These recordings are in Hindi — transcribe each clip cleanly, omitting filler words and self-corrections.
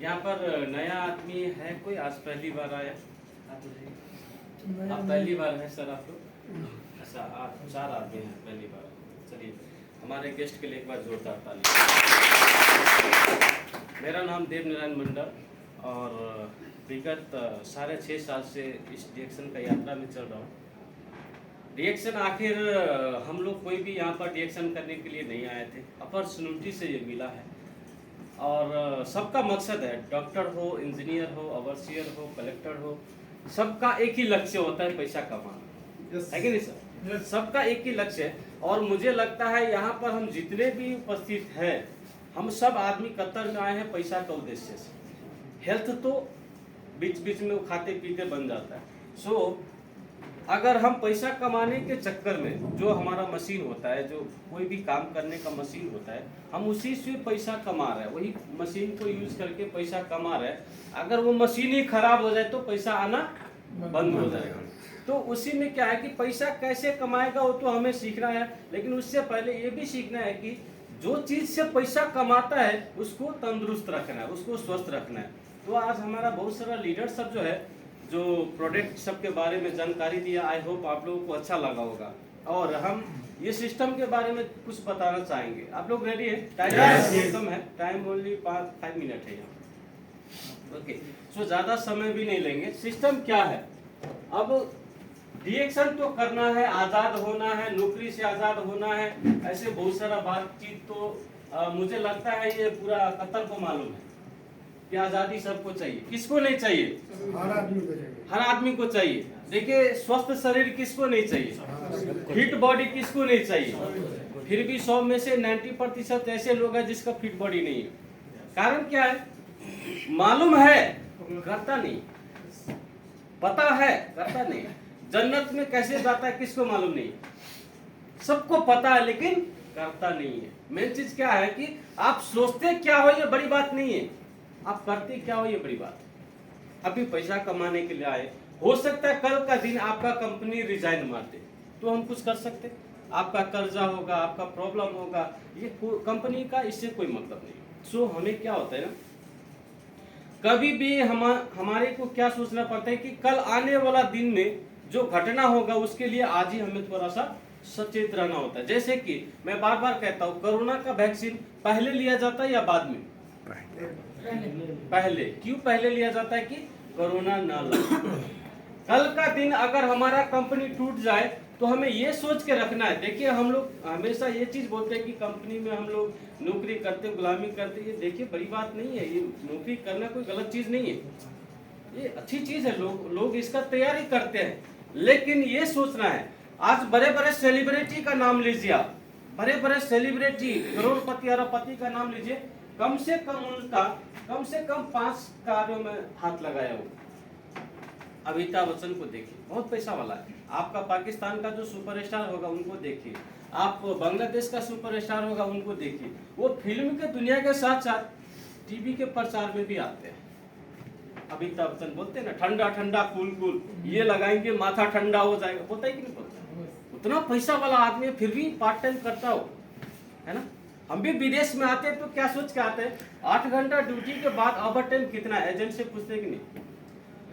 यहाँ पर नया आदमी है कोई? आज पहली बार आया? आप पहली बार है सर आप लोग? अच्छा, आप 4 आदमी हैं पहली बार। चलिए हमारे गेस्ट के लिए एक बार जोरदार ताली। मेरा नाम देव नारायण मंडल और विगत 6.5 साल से इस डिएक्शन का यात्रा में चल रहा हूँ। डिएक्शन आखिर हम लोग कोई भी यहाँ पर डिएक्शन करने के लिए नहीं आए थे, अपॉर्चुनिटी से ये मिला है। और सबका मकसद है, डॉक्टर हो, इंजीनियर हो, ओवरसियर हो, कलेक्टर हो, सबका एक ही लक्ष्य होता है, पैसा कमाना। है कि नहीं सर? सबका एक ही लक्ष्य है। और मुझे लगता है यहाँ पर हम जितने भी उपस्थित हैं, हम सब आदमी कतर में आए हैं पैसा का उद्देश्य से। हेल्थ तो बीच बीच में वो खाते पीते बन जाता है। अगर हम पैसा कमाने के चक्कर में, जो हमारा मशीन होता है, जो कोई भी काम करने का मशीन होता है, हम उसी से पैसा कमा रहे हैं, वही मशीन को यूज करके पैसा कमा रहे हैं। अगर वो मशीन ही खराब हो जाए तो पैसा आना बंद हो जाएगा। तो उसी में क्या है कि पैसा कैसे कमाएगा वो तो हमें सीखना है, लेकिन उससे पहले ये भी सीखना है कि जो चीज से पैसा कमाता है उसको तंदुरुस्त रखना है, उसको स्वस्थ रखना है। तो आज हमारा बहुत सारा लीडर सब जो है, जो प्रोडक्ट सब के बारे में जानकारी दिया, आई होप आप लोगों को अच्छा लगा होगा। और हम ये सिस्टम के बारे में कुछ बताना चाहेंगे। आप लोग रेडी है? टाइम कम है, टाइम ओनली 5 मिनट है यहाँ। ओके, सो ज़्यादा समय भी नहीं लेंगे। सिस्टम क्या है? अब डिएक्शन तो करना है, आज़ाद होना है, नौकरी से आज़ाद होना है, ऐसे बहुत सारा बातचीत। तो मुझे लगता है ये पूरा कतर को मालूम है कि आज़ादी सबको चाहिए। किसको नहीं चाहिए? हर आदमी को चाहिए। हर आदमी को चाहिए। देखिए, स्वस्थ शरीर किसको नहीं चाहिए? फिट बॉडी किसको नहीं चाहिए? फिर भी 100 में से 90% ऐसे लोग हैं जिसका फिट बॉडी नहीं है। कारण क्या है? मालूम है, करता नहीं। पता है, करता नहीं। जन्नत में कैसे जाता है किसको मालूम नहीं? सबको पता है लेकिन करता नहीं है। मेन चीज क्या है कि आप सोचते क्या हो ये बड़ी बात नहीं है, आप करते क्या हो ये बड़ी बात है। अभी पैसा कमाने के लिए आए, हो सकता है कल का दिन आपका कंपनी रिजाइन मार दे, तो हम कुछ कर सकते? आपका कर्जा होगा, आपका प्रॉब्लम होगा, ये कंपनी का इससे कोई मतलब नहीं। सो हमें क्या होता है ना, कभी भी हमारे को क्या सोचना पड़ता है कि कल आने वाला दिन में जो घटना होगा उसके लिए आज ही हमें थोड़ा सा सचेत रहना होता है। जैसे कि मैं बार बार कहता हूँ, कोरोना का वैक्सीन पहले लिया जाता है या बाद में? पहले। क्यों पहले लिया जाता है? कि कोरोना ना लगे। कल का दिन अगर हमारा कंपनी टूट जाए तो हमें ये सोच के रखना है। देखिए, हम लोग हमेशा ये चीज बोलते हैं कि कंपनी में हम लोग नौकरी करते, गुलामी करते। ये देखिए बड़ी बात नहीं है, ये नौकरी करना कोई गलत चीज नहीं है, ये अच्छी चीज है। लोग इसका तैयारी करते हैं। लेकिन ये सोचना है, आज बड़े बड़े सेलिब्रिटी का नाम लीजिए आप, बड़े बड़े सेलिब्रिटी, करोड़पति अरबपति का नाम लीजिए, कम से कम उनका कम से कम 5 कार्यों में हाथ लगाया हो। अमिताभ बच्चन को देखिए, बहुत पैसा वाला है। आपका पाकिस्तान का जो सुपरस्टार होगा उनको देखिए, आप बांग्लादेश का सुपरस्टार होगा उनको देखिए। वो फिल्म के दुनिया के साथ साथ टीवी के प्रचार में भी आते हैं। अमिताभ बच्चन बोलते हैं ना, ठंडा ठंडा कूल कूल, ये लगाएंगे माथा ठंडा हो जाएगा। बोलता है कि नहीं बोलता? उतना पैसा वाला आदमी फिर भी पार्ट टाइम करता हो, है ना। हम भी विदेश में आते हैं तो क्या सोच के आते हैं? 8 घंटा ड्यूटी के बाद ओवर टाइम कितना? एजेंट से पूछते हैं कि नहीं?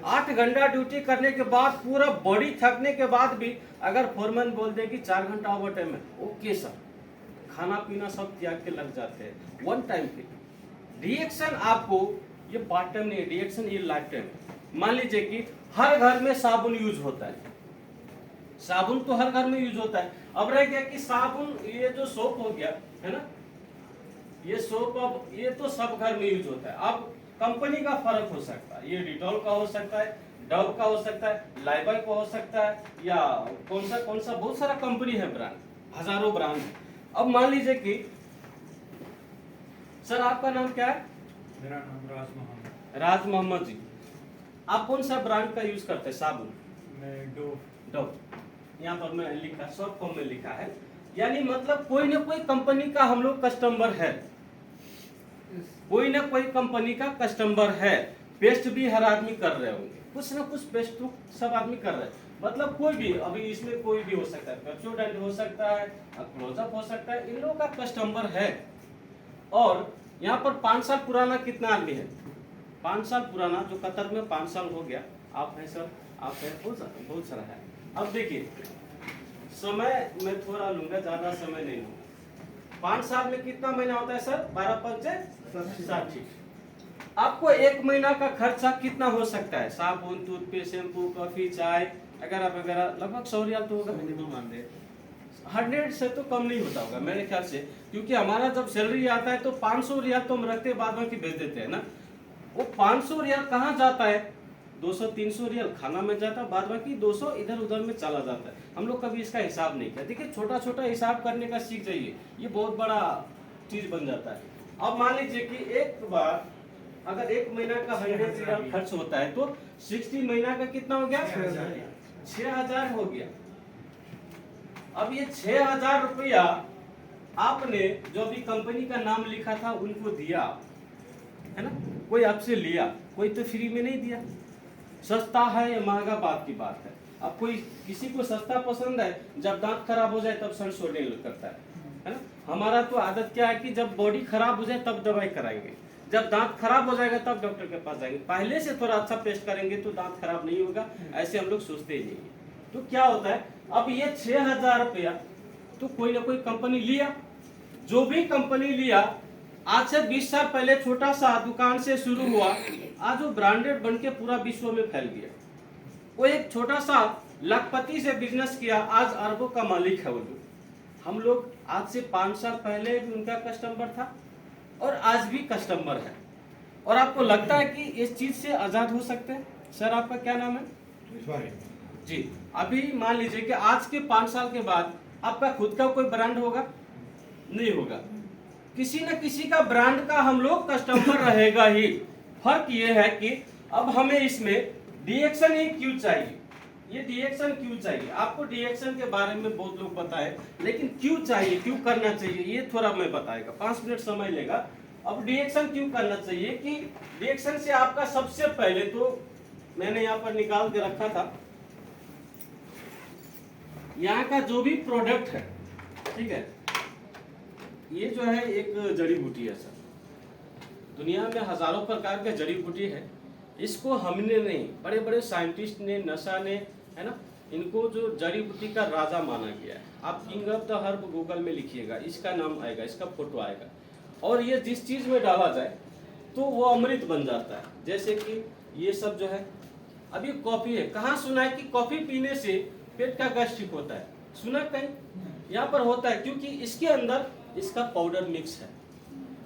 8 घंटा ड्यूटी करने के बाद, पूरा बॉडी थकने के बाद भी अगर फोरमैन बोल दे कि 4 घंटा ओवर टाइम है, ओके सर, खाना पीना सब त्याग के लग जाते हैं, 1 टाइम पे। रिएक्शन आपको ये पार्ट टाइम नहीं है, रिएक्शन ये लाइफ टाइम है। मान लीजिए कि हर घर में साबुन यूज होता है, साबुन तो हर घर में यूज होता है। अब रह गया कि साबुन, ये जो सोप हो गया है ना, ये सोप अब ये तो सब घर में यूज होता है। अब कंपनी का फर्क हो सकता है, ये डिटॉल का हो सकता है, डव का हो सकता है, लाइबॉय का हो सकता है, या कौन सा बहुत सारा कंपनी है, ब्रांड, हजारों ब्रांड है। अब मान लीजिए कि सर आपका नाम क्या है? मेरा नाम राज मोहम्मद। राज मोहम्मद जी, आप कौन सा ब्रांड का यूज करते हैं साबुन? मैं डव। यहाँ पर मैं लिखा, शॉर्ट फॉर्म में लिखा है। यानी मतलब कोई ना कोई कंपनी का हम लोग कस्टमर है, कोई ना कोई कंपनी का कस्टमर है। पेस्ट भी हर आदमी कर रहे होंगे, कुछ ना कुछ पेस्ट तो सब आदमी कर रहे हैं। मतलब कोई भी, अभी इसमें कोई भी हो सकता है, पेप्सोडेंट हो सकता है, क्लोजअप हो सकता है, इन लोगों का कस्टमर है। और यहाँ पर 5 साल पुराना कितना आदमी है? 5 साल पुराना, जो कतर में 5 साल हो गया। आप है सर, आप है, बहुत सारा है। अब देखिए, समय मैं थोड़ा लूंगा, ज्यादा समय नहीं लूंगा। 5 साल में कितना महीना होता है सर? 12 पंचे 60। आपको एक महीना का खर्चा कितना हो सकता है? साबुन, टूथपेस्ट, शैम्पू, कॉफी, चाय वगैरह वगैरह, लगभग 100 रियाल तो होगा। 100 से तो कम नहीं होता होगा मेरे ख्याल से, क्योंकि हमारा जब सैलरी आता है तो 500 रियाल तो हम रखते हैं, बाद बाकी भेज देते हैं ना। वो 500 रियाल कहाँ जाता है? 200-300 रियाल खाना में जाता है, बाद बाकी 200 इधर उधर में चला जाता है। हम लोग कभी इसका हिसाब नहीं किया। देखिए, छोटा छोटा हिसाब करने का सीख जाइए, ये बहुत बड़ा चीज बन जाता है। अब मान लीजिए कि एक बार अगर एक महीना का 100 रियाल खर्च होता है तो 60 महीना का कितना हो गया? 6000 हो गया। अब ये 6000 रुपया आपने जो भी कंपनी का नाम लिखा था उनको दिया, है ना? कोई आपसे लिया, कोई तो फ्री में नहीं दिया। सस्ता है या महंगा बात की बात है। अब कोई किसी को सस्ता पसंद है, जब दांत खराब हो जाए तब सर छोड़ने करता है ना? हमारा तो आदत क्या है कि जब बॉडी खराब हो जाए तब दवाई कराएंगे, जब दांत खराब हो जाएगा तब डॉक्टर के पास जाएंगे। पहले से थोड़ा अच्छा पेस्ट करेंगे तो दांत खराब नहीं होगा, ऐसे हम लोग सोचते ही नहीं है। तो क्या होता है, अब ये 6000 रुपया तो कोई ना कोई कंपनी लिया। जो भी कंपनी लिया, आज से 20 साल पहले छोटा सा दुकान से शुरू हुआ, आज वो ब्रांडेड बन के पूरा विश्व में फैल गया। वो एक छोटा सा लखपति से बिजनेस किया, आज अरबों का मालिक है वो लोग। हम लोग आज से 5 साल पहले भी उनका कस्टमर था और आज भी कस्टमर है। और आपको लगता है कि इस चीज से आजाद हो सकते हैं? सर, आपका क्या नाम है? जी, अभी मान लीजिए कि आज के 5 साल के बाद आपका खुद का कोई ब्रांड होगा? नहीं होगा। किसी न किसी का ब्रांड का हम लोग कस्टमर रहेगा ही। फर्क ये है कि अब हमें इसमें डीएक्शन ही क्यों चाहिए? ये डीएक्शन क्यों चाहिए? आपको डीएक्शन के बारे में बहुत लोग बताए, लेकिन क्यों चाहिए, क्यों करना चाहिए, ये थोड़ा मैं बताएगा। 5 मिनट समय लेगा। अब डीएक्शन क्यों करना चाहिए कि डीएक्शन से आपका सबसे पहले तो मैंने यहाँ पर निकाल के रखा था, यहाँ का जो भी प्रोडक्ट है, ठीक है, ये जो है एक जड़ी बूटी है सर। दुनिया में हजारों प्रकार के जड़ी बूटी है। इसको हमने नहीं, बड़े बड़े साइंटिस्ट ने, नशा ने, है ना, इनको जो जड़ी बूटी का राजा माना गया है। आप king of the herb Google में लिखिएगा, इसका नाम आएगा, इसका फोटो आएगा। और ये जिस चीज में डाला जाए तो वो अमृत बन जाता है। जैसे कि ये सब जो है, अभी कॉफी है, कहाँ सुना है कि कॉफी पीने से पेट का गैस ठीक होता है? सुना कहीं? यहाँ पर होता है, क्योंकि इसके अंदर इसका पाउडर मिक्स है।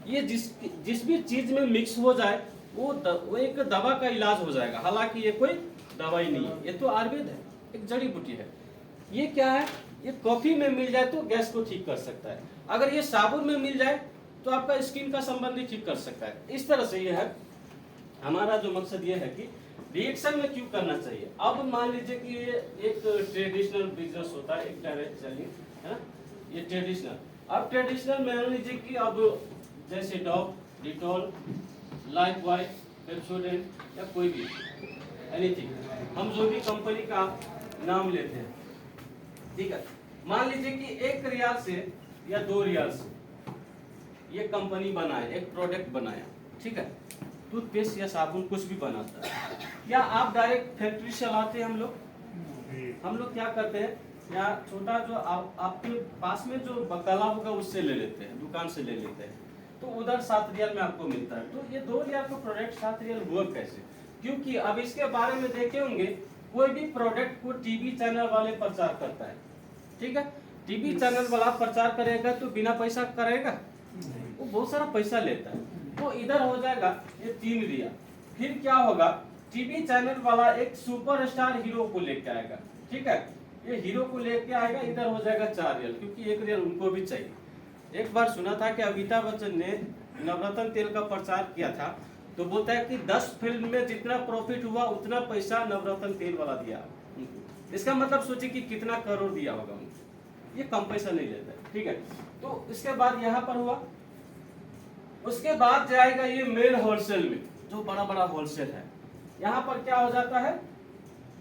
ये जिस भी चीज में मिक्स हो जाए वो एक दवा का इलाज हो जाएगा। हालांकि ये कोई दवाई नहीं है, ये तो आयुर्वेद है, एक जड़ी बूटी है। ये क्या है? ये कॉफी में मिल जाए तो गैस को ठीक कर सकता है। अगर ये साबुन में मिल जाए तो आपका स्किन का संबंधी ठीक कर सकता है। इस तरह से ये है। हमारा जो मकसद ये है कि रिएक्शन में क्यों करना चाहिए। अब मान लीजिए कि ये एक ट्रेडिशनल बिजनेस होता है, एक डायरेक्ट सेलिंग, है ना, ये ट्रेडिशनल। अब ट्रेडिशनल में मान लीजिए कि अब जैसे Dow, Dettol, life boy, Pepsodent या कोई भी एनीथिंग, हम जो भी कंपनी का नाम लेते हैं, ठीक है, मान लीजिए कि 1 रियाल से या 2 रियाल से ये कंपनी बनाए, एक प्रोडक्ट बनाया, ठीक है, टूथपेस्ट या साबुन कुछ भी बनाता है। या आप डायरेक्ट फैक्ट्री से लाते हैं? हम लोग क्या करते हैं, या छोटा जो आपके पास में जो बकाला होगा उससे ले लेते हैं, दुकान से ले लेते हैं, तो उधर 7 रियाल में आपको मिलता है। तो ये 2 रियाल का प्रोडक्ट 7 रियाल हुआ कैसे? क्योंकि अब इसके बारे में देखे होंगे, कोई भी प्रोडक्ट को टीवी चैनल वाले प्रचार करता है, ठीक है, टीवी चैनल वाला प्रचार करेगा तो बिना पैसा करेगा? वो बहुत सारा पैसा लेता है। तो इधर हो जाएगा ये 3 रियाल। फिर क्या होगा, टीवी चैनल वाला एक सुपरस्टार हीरो को लेके आएगा, ठीक है, ये हीरो को लेके आएगा, इधर हो जाएगा 4 रियाल, क्योंकि 1 रियाल उनको भी चाहिए। एक बार सुना था कि अमिताभ बच्चन ने नवरत्न तेल का प्रचार किया था, तो बोलता है कि 10 फिल्म में जितना प्रॉफिट हुआ उतना पैसा नवरत्न तेल वाला दिया उनको। इसका मतलब सोचिए कि कितना करोड़ दिया होगा उनको। ये कम पैसा नहीं लेता है, ठीक है। तो इसके बाद यहाँ पर हुआ, उसके बाद जाएगा ये मेन होलसेल में, जो बड़ा बड़ा होलसेल है। यहाँ पर क्या हो जाता है,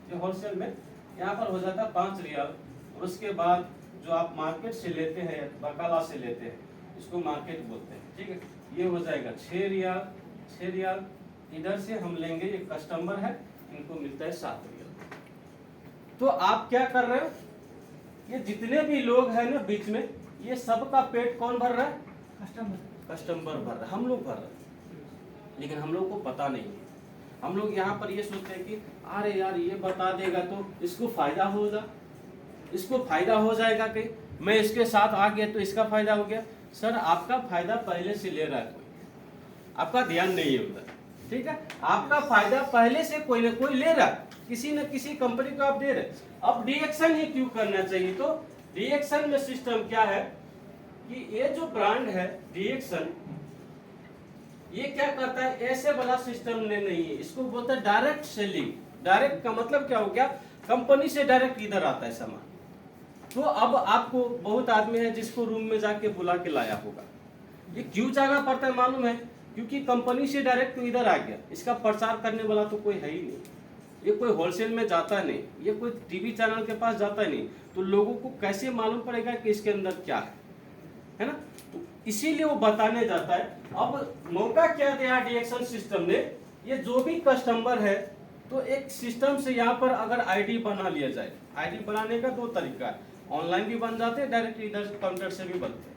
ये होलसेल में यहाँ पर हो जाता है 5 रियाल। और उसके बाद जो आप मार्केट से लेते हैं, बकाला से लेते हैं, इसको मार्केट बोलते हैं, ठीक है, ये हो जाएगा 6 रियाल, 6 रियाल, इधर से हम लेंगे, ये कस्टमर है, इनको मिलता है 7 रियल। तो आप क्या कर रहे हो, ये जितने भी लोग हैं ना बीच में, ये सबका पेट कौन भर रहा है? कस्टमर भर रहा है, हम लोग भर रहे हैं। लेकिन हम लोग को पता नहीं है। हम लोग यहाँ पर ये सोचते हैं कि अरे यार ये बता देगा तो इसको फायदा होगा, इसको फायदा हो जाएगा कि मैं इसके साथ आ गया तो इसका फायदा हो गया। सर आपका फायदा पहले से ले रहा है कोई, आपका ध्यान नहीं है उधर, ठीक है? आपका फायदा पहले से कोई ना कोई ले रहा है, किसी न किसी कंपनी को आप दे रहे। अब डीएक्शन ही क्यों करना चाहिए? तो डीएक्शन में सिस्टम क्या है कि ये जो ब्रांड है डीएक्शन, ये क्या करता है, ऐसे वाला सिस्टम ने नहीं है, इसको बोलता है डायरेक्ट सेलिंग। डायरेक्ट का मतलब क्या हो गया, कंपनी से डायरेक्ट इधर आता है सामान। तो अब आपको बहुत आदमी है जिसको रूम में जाके बुला के लाया होगा। ये क्यों जाना पड़ता है मालूम है? क्योंकि कंपनी से डायरेक्ट तो इधर आ गया, इसका प्रचार करने वाला तो कोई है ही नहीं, ये कोई होलसेल में जाता नहीं, ये कोई टीवी चैनल के पास जाता नहीं, तो लोगों को कैसे मालूम पड़ेगा कि इसके अंदर क्या है ना? तो इसीलिए वो बताने जाता है। अब मौका क्या दिया डीएक्शन सिस्टम ने, ये जो भी कस्टमर है तो एक सिस्टम से यहाँ पर अगर आईडी बना लिया जाए। आईडी बनाने का 2 तरीका है, ऑनलाइन भी बन जाते हैं, डायरेक्ट इधर काउंटर से भी बनते हैं।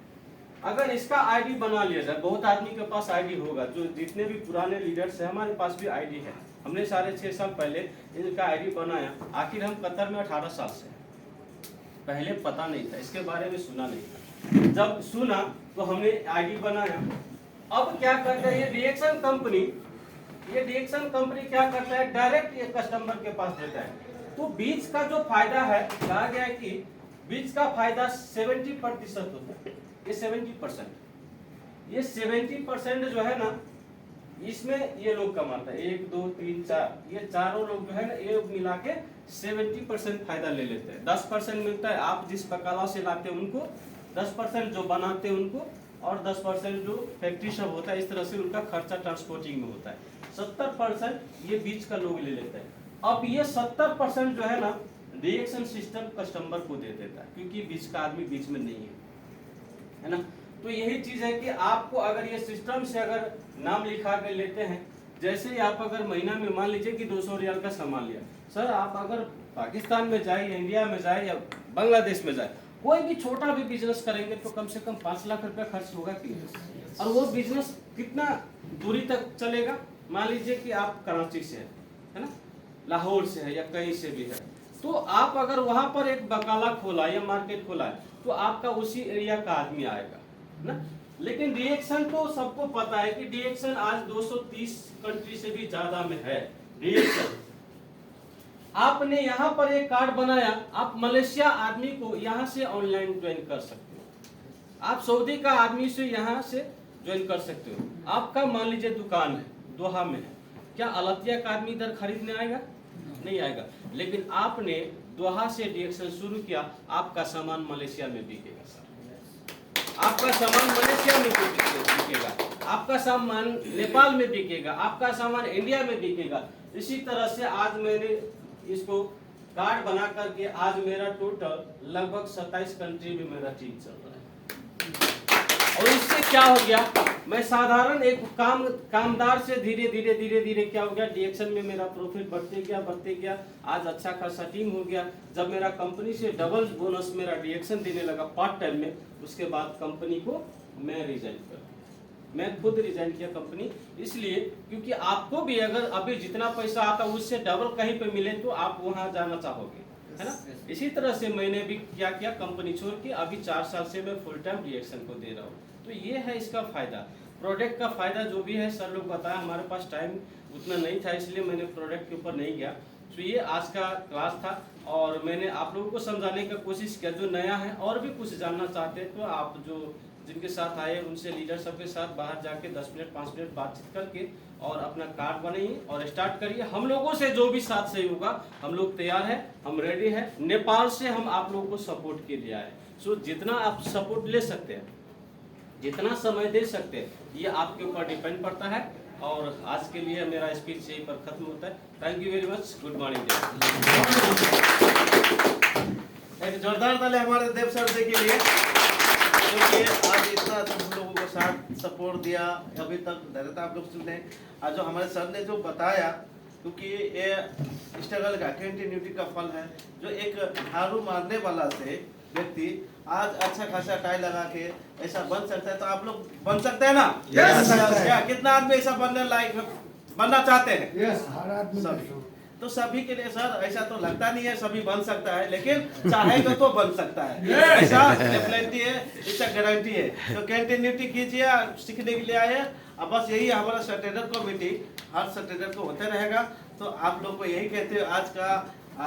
अगर इसका आईडी बना लिया जाए, बहुत आदमी के पास आईडी होगा, जो जितने भी पुराने लीडर्स हैं, हमारे पास भी आईडी है, हमने 6.5 साल पहले इनका आईडी बनाया। आखिर हम कतर में 18 साल से हैं, पहले पता नहीं था, इसके बारे में सुना नहीं था, जब सुना तो हमने आईडी बनाया। अब क्या करता है ये डीएक्शन कंपनी क्या करता है, डायरेक्ट ये कस्टमर के पास देता है। तो बीच का जो फायदा है, कहा गया है कि बीच का फायदा 70% होता है, ये 70%, ये 70% जो है ना, इसमें ये लोग कमाता है, 1 2 3 4, ये चारों लोग जो है ना, ये मिला के 70% फायदा ले लेते हैं। 10% मिलता है आप जिस बकाला से लाते हैं उनको, 10% जो बनाते हैं उनको, और 10% जो फैक्ट्री सब होता है, इस तरह से उनका खर्चा ट्रांसपोर्टिंग में होता है। 70% ये बीच का लोग ले लेते हैं। अब ये 70% जो है ना, डीएक्शन सिस्टम कस्टमर को दे देता है, क्योंकि बीच का आदमी बीच में नहीं है ना? तो यही चीज है कि आपको अगर ये सिस्टम से अगर नाम लिखा के लेते हैं, जैसे ही आप अगर महीना में मान लीजिए कि 200 रियाल का सामान लिया, सर आप अगर पाकिस्तान में जाए या इंडिया में जाए या बांग्लादेश में जाए, कोई भी छोटा भी बिजनेस करेंगे तो कम से कम 5 लाख रुपया खर्च होगा कि, और वो बिजनेस कितना दूरी तक चलेगा? मान लीजिए कि आप कराची से है ना, लाहौर से है या कहीं से भी है, तो आप अगर वहां पर एक बकाला खोला या मार्केट खोला है तो आपका उसी एरिया का आदमी आएगा ना। लेकिन डीएक्शन तो सबको पता है कि डीएक्शन आज 230 कंट्री से भी ज्यादा में है डीएक्शन। आपने यहाँ पर एक कार्ड बनाया, आप मलेशिया आदमी को यहाँ से ऑनलाइन ज्वाइन कर सकते हो, आप सऊदी का आदमी से यहाँ से ज्वाइन कर सकते हो। आपका मान लीजिए दुकान है, दोहा में है, क्या अलतिया का आदमी इधर खरीदने आएगा? नहीं आएगा। लेकिन आपने दोहा से डीएक्शन शुरू किया, आपका सामान मलेशिया में बिकेगा सर, आपका सामान मलेशिया में बिकेगा, आपका सामान नेपाल में बिकेगा, आपका सामान इंडिया में बिकेगा। इसी तरह से आज मैंने इसको कार्ड बना करके आज मेरा टोटल लगभग 27 कंट्री में मेरा टीम चल रहा है। और इससे क्या हो गया, मैं साधारण एक कामदार से धीरे धीरे क्या हो गया, डीएक्शन में मेरा प्रॉफिट बढ़ते गया। आज अच्छा खासा टीम हो गया। जब मेरा कंपनी से डबल बोनस मेरा डीएक्शन देने लगा पार्ट टाइम में, उसके बाद कंपनी को मैं रिजाइन कर दिया। मैं खुद रिजाइन किया कंपनी, इसलिए क्योंकि आपको भी अगर अभी जितना पैसा आता है उससे डबल कहीं पे मिले तो आप वहां जाना चाहोगे, है ना। इसी तरह से मैंने भी क्या किया, कंपनी छोड़ के अभी 4 साल से मैं फुल टाइम डीएक्शन को दे रहा हूँ। तो ये है इसका फायदा, प्रोडक्ट का फायदा जो भी है। सर लोग बताया, हमारे पास टाइम उतना नहीं था इसलिए मैंने प्रोडक्ट के ऊपर नहीं गया। तो ये आज का क्लास था और मैंने आप लोगों को समझाने का कोशिश किया। जो नया है और भी कुछ जानना चाहते हैं तो आप जो जिनके साथ आए उनसे लीडर सबके साथ बाहर जाके 10 मिनट 5 मिनट बातचीत करके और अपना कार्ड बनाइए और स्टार्ट करिए। हम लोगों से जो भी साथ सही होगा हम लोग तैयार हैं, हम रेडी हैं। नेपाल से हम आप लोगों को सपोर्ट के लिए आए। सो जितना आप सपोर्ट ले सकते हैं, जितना समय दे सकते हैं, ये आपके ऊपर डिपेंड पड़ता है। और आज के लिए मेरा स्पीच यहीं पर खत्म होता है। Thank you very much, good morning. एक जोरदार ताली हमारे देव सर जी के लिए। क्योंकि आज इतना तुम लोगों को साथ सपोर्ट दिया अभी तक धैर्यता आप लोग सुने। आज जो हमारे सर ने जो बताया, क्योंकि ये स्ट्रगल का कंटिन्यूटी का फल है। जो एक हारू मारने वाला से व्यक्ति आज अच्छा खासा टाई लगा के ऐसा बन सकता है, तो आप लोग बन सकते हैं ना? Yes! क्या कितना आदमी ऐसा बनने लायक बनना चाहते हैं? यस, हर आदमी सभी। को। तो सभी के लिए सर ऐसा तो लगता नहीं है सभी बन सकता है, लेकिन चाहेगा तो बन सकता है। ऐसा डेफिनेटली है, इसका गारंटी है। तो कंटिन्यूटी कीजिए, सीखने के लिए आए हैं। अब बस यही हमारा सैटरडे को मीटिंग हर सैटरडे को होते रहेगा। तो आप लोग को यही कहते हैं, आज का